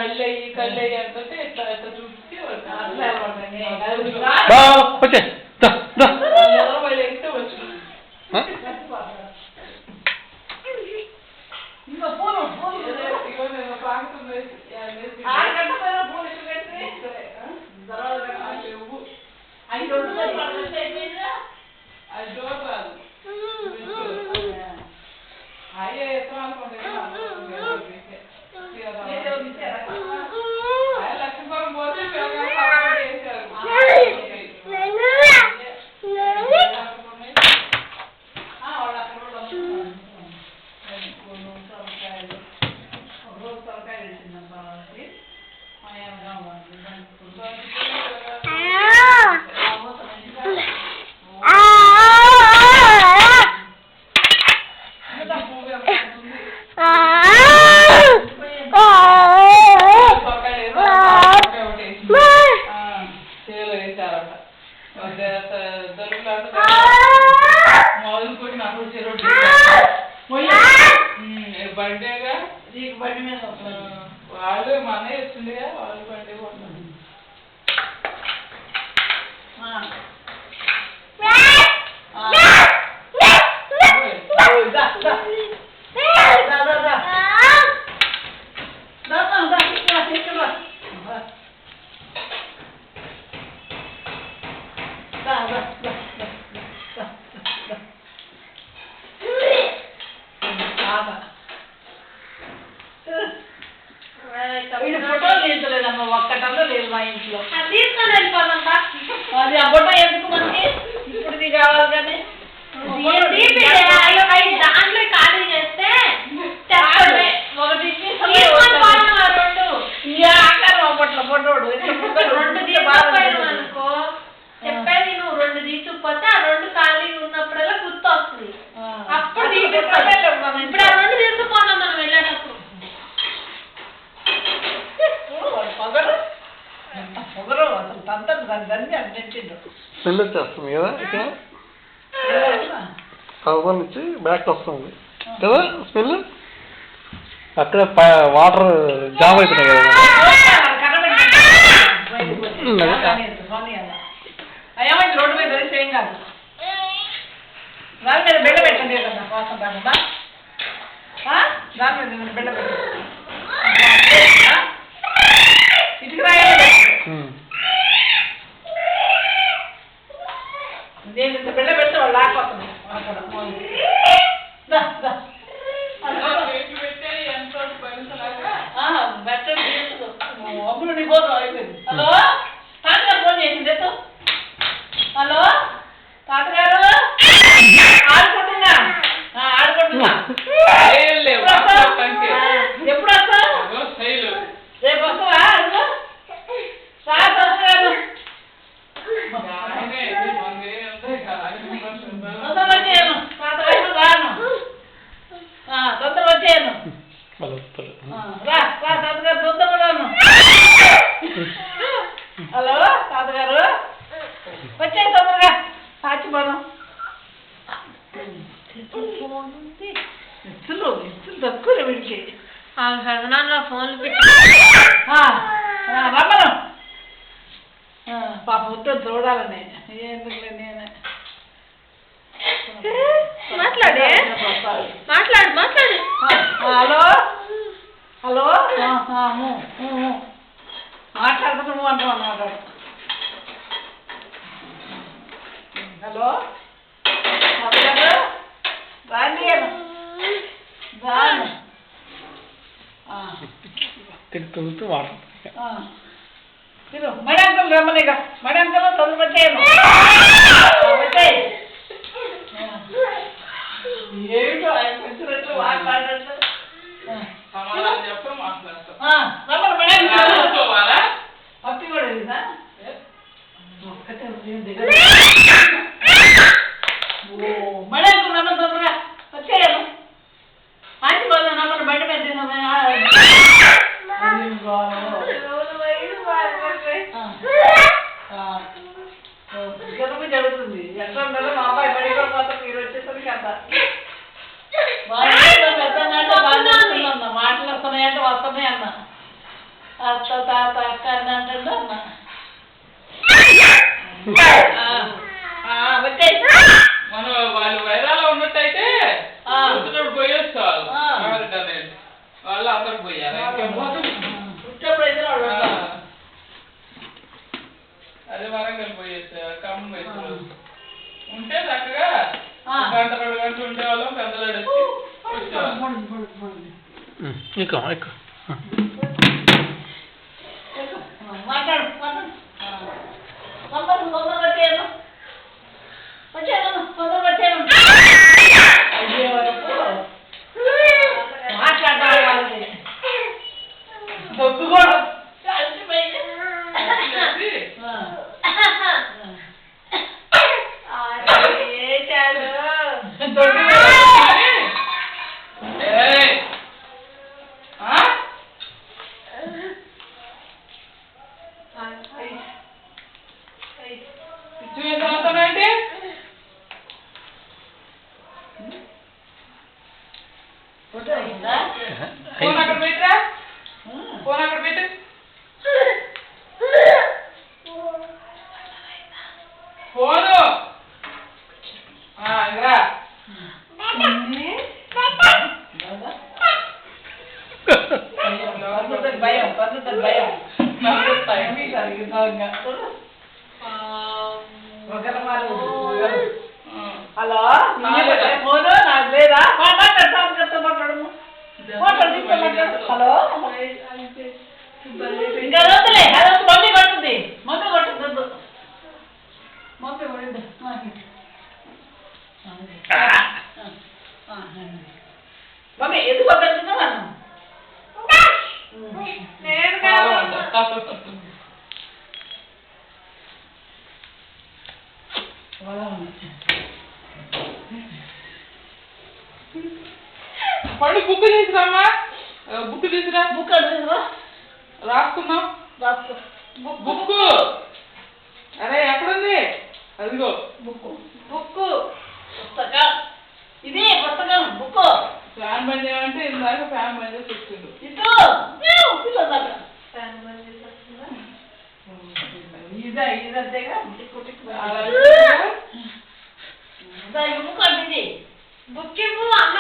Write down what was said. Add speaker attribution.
Speaker 1: కళ్ళయ్యి అంటే ఇట్లా ఇట్లా చూపించి
Speaker 2: వచ్చే
Speaker 1: వచ్చు లక్ష్మీపురం పోతే బండేగా నీకు బండి మీద వాళ్ళు మన ఇస్తుందిగా వాళ్ళు బండి పోతున్నారు ఫోటోలు తీసలేదమ్మా ఒక్కటల్లో లేదు మా ఇంట్లో తీసుకొని వెళ్ళిపోదంతా అది ఆ ఫోటో ఎందుకు మనకి ఇప్పుడు కావాలి కానీ
Speaker 3: దాంట్లో ఖాళీ చేస్తే అనుకో చెప్పేది నువ్వు 2 తీసుకుపోతే ఆ 2 ఖాళీ ఉన్నప్పుడల్లా గుర్తు వస్తుంది అప్పుడు ఇప్పుడు ఆ 2 తీసుకుపోన్నాం మనం వెళ్ళేటప్పుడు
Speaker 2: స్మెల్ వచ్చేస్తుంది కదా ఇక్కడ కవర్ నుంచి బ్యాక్ వస్తుంది కదా స్మెల్ అక్కడ వాటర్ జామ్ అవుతున్నాయి కదా
Speaker 1: ఏమంటే రోడ్డు మీద తెలిసి ఏం కాదు దాని మీద బిడ్డ పెట్టండి కదా కోసం కాకుండా దాని మీద బిడ్డ పెట్టండి ఇటుకు రాయాలి నేను బిడ్డ పెడితే వాళ్ళు లాక్పోతుంది అప్పుడు నీ కోసం అయిపోయింది హలో తాతగారు ఫోన్ చేసింది ఎత్తు హలో తాతగారు ఆడుకుంటున్నా ఎప్పుడు వస్తా రేపు వస్తావా సార్ వస్తారు తొందర వచ్చేయను తాతగారు రాను తొందర వచ్చేయను రా తాతగారు తొందరగా రాను హలో తాతగారు వచ్చేది తొందరగా సాచిపోను ఎత్తులు తక్కువ వీడికి
Speaker 3: నాన్న ఫోన్లు పెట్టి
Speaker 1: రమ్మను పాప వద్దు చూడాలని ఎందుకులే నేను
Speaker 3: మాట్లాడు
Speaker 1: హలో హలో మాట్లాడుతూ నువ్వు అంటావు మాట్లాడు హలో రాండి రాను
Speaker 2: తిరుగుతూ వాటర్
Speaker 1: మడి అంకల్ రమ్మనిగా మడి అంకల్ తొందర వచ్చేయను వచ్చేయి ఏమిటో ఆయన పెంచినట్లు మాట్లాడినట్లు రమ్మని మడి అంకల్ పత్తి కూడా ఇదా మడి అంకల్ రమ్మని తొందరగా వచ్చేయను ఆంటీపోదాం రమ్మని బండి మీద జరుగుతుంది ఎట్లా ఉండాలో మా అబ్బాయి బడి కూడా మాత్రం మీరు వచ్చేసరికి అంత మాటలు వస్తున్నాయంటే వస్తున్నాయి అన్న అత్త తాత అక్క అని అంటుండు అమ్మ. వచ్చేయి.
Speaker 4: మనం వాళ్ళు వైరాలో ఉన్నట్టయితే పోయేస్తారు వాళ్ళు అందరు పోయారు అదే వరంగల్ పోయేస్తారు ఖమ్మం వేస్తారు ఉంటే చక్కగా గంట 2 గంటలు ఉండేవాళ్ళం పెద్దలాడు
Speaker 2: ఎక్కువ ఎక్కువ
Speaker 1: మాట్లాడు తొందరగా వచ్చేయను తొందరగా వచ్చేయను మాట్లాడాలి వాళ్ళకి డబ్బు కూడా
Speaker 4: అంటే ఫోన్ అక్కడ పెట్టరా ఫోన్ అక్కడ పెట్టు ఫోను ఇంద్రా
Speaker 1: భయం భయం హలో ఫోను నాకు లేదా హలో ఇంకా వద్దులే అదే మమ్మీ కొట్టుద్ది మమ్మీ కొట్టుద్దు మమ్మీ కొడుద్దు మమ్మీ ఎందుకు వద్దంటున్నాను
Speaker 4: పళ్ళు బుక్ తీసుకురామ్మా బుక్ తీసుకురా
Speaker 1: బుక్ అడుగురా
Speaker 4: రాసుకున్నాం
Speaker 1: రాసుకో
Speaker 4: బుక్ అరే ఎక్కడుంది అదిగో
Speaker 1: బుక్ పుస్తకం ఇది పుస్తకం బుక్
Speaker 4: ఫ్యాన్ బంద్ చేయమంటే ఇందాక ఫ్యాన్ బంద్ చేసి వచ్చిండు
Speaker 1: ఇటు పిల్లదాకా ఫ్యాన్ బంద్ చేసి వస్తుందా ఇదంతేగా బుక్ అంటుంది
Speaker 3: బుక్ ఇవ్వు అమ్మ